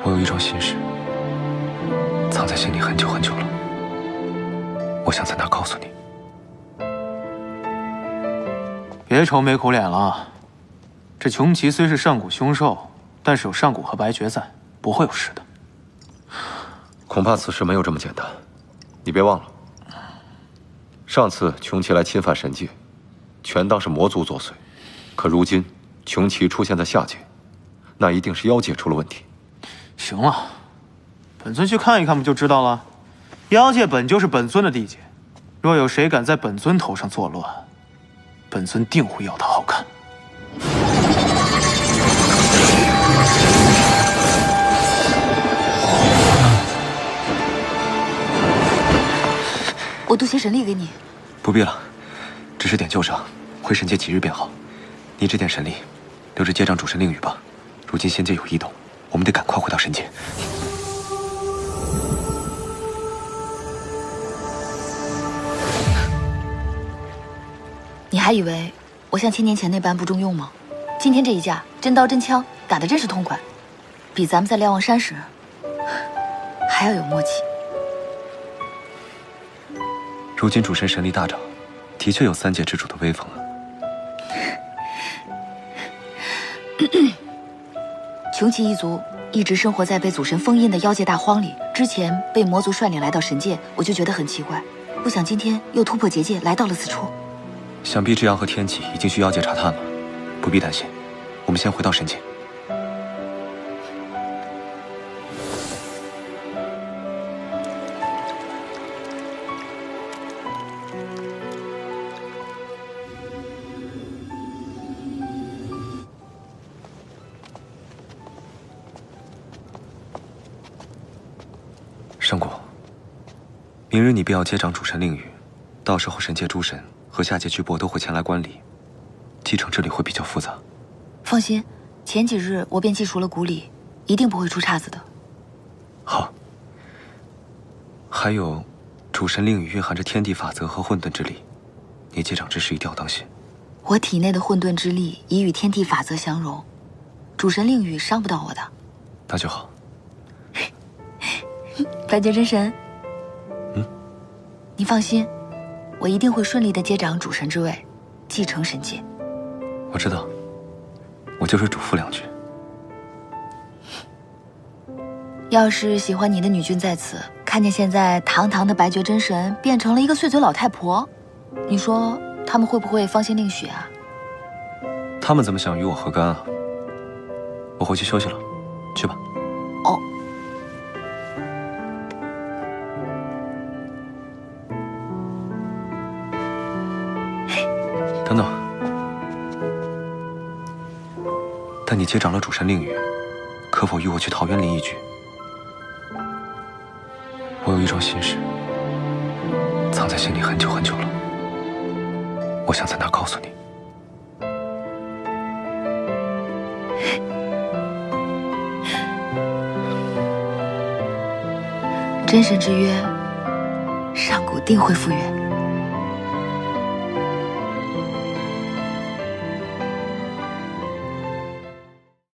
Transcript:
我有一桩心事，藏在心里很久很久了，我想在那儿告诉你。别愁眉苦脸了，这穷奇虽是上古凶兽，但是有上古和白绝在，不会有事的。恐怕此事没有这么简单。你别忘了，上次穷奇来侵犯神界，全当是魔族作祟，可如今穷奇出现在下界，那一定是妖界出了问题。 行了，本尊去看一看不就知道了？妖界本就是本尊的地界，若有谁敢在本尊头上作乱，本尊定会要他好看。我渡些神力给你。不必了，只是点旧伤，回神界几日便好。你这点神力，留着接掌主神令语吧。如今仙界有异动。 我们得赶快回到神界。你还以为我像千年前那般不中用吗？今天这一架真刀真枪打得真是痛快，比咱们在瞭望山时还要有默契。如今主神神力大涨，的确有三界之主的威风了。穷奇一族一直生活在被祖神封印的妖界大荒里。之前被魔族率领来到神界，我就觉得很奇怪，不想今天又突破结界来到了此处。想必之阳和天启已经去妖界查探了，不必担心。我们先回到神界。圣果，明日你便要接掌主神令语，到时候神界诸神和下界巨擘都会前来观礼，继承之礼会比较复杂。放心，前几日我便记熟了古礼，一定不会出岔子的。好。还有，主神令语蕴含着天地法则和混沌之力，你接掌之时一定要当心。我体内的混沌之力已与天地法则相融，主神令语伤不到我的。那就好。白绝真神，你放心，我一定会顺利的接掌主神之位，继承神界。我知道，我就是嘱咐两句。要是喜欢你的女君在此，看见现在堂堂的白绝真神变成了一个碎嘴老太婆，你说他们会不会芳心另许啊？他们怎么想与我何干啊？我回去休息了，去吧。哦。等等，但你接掌了主神令语，可否与我去桃园林一局？我有一桩心事，藏在心里很久很久了，我想在那儿告诉你。真神之约，上古定会复原。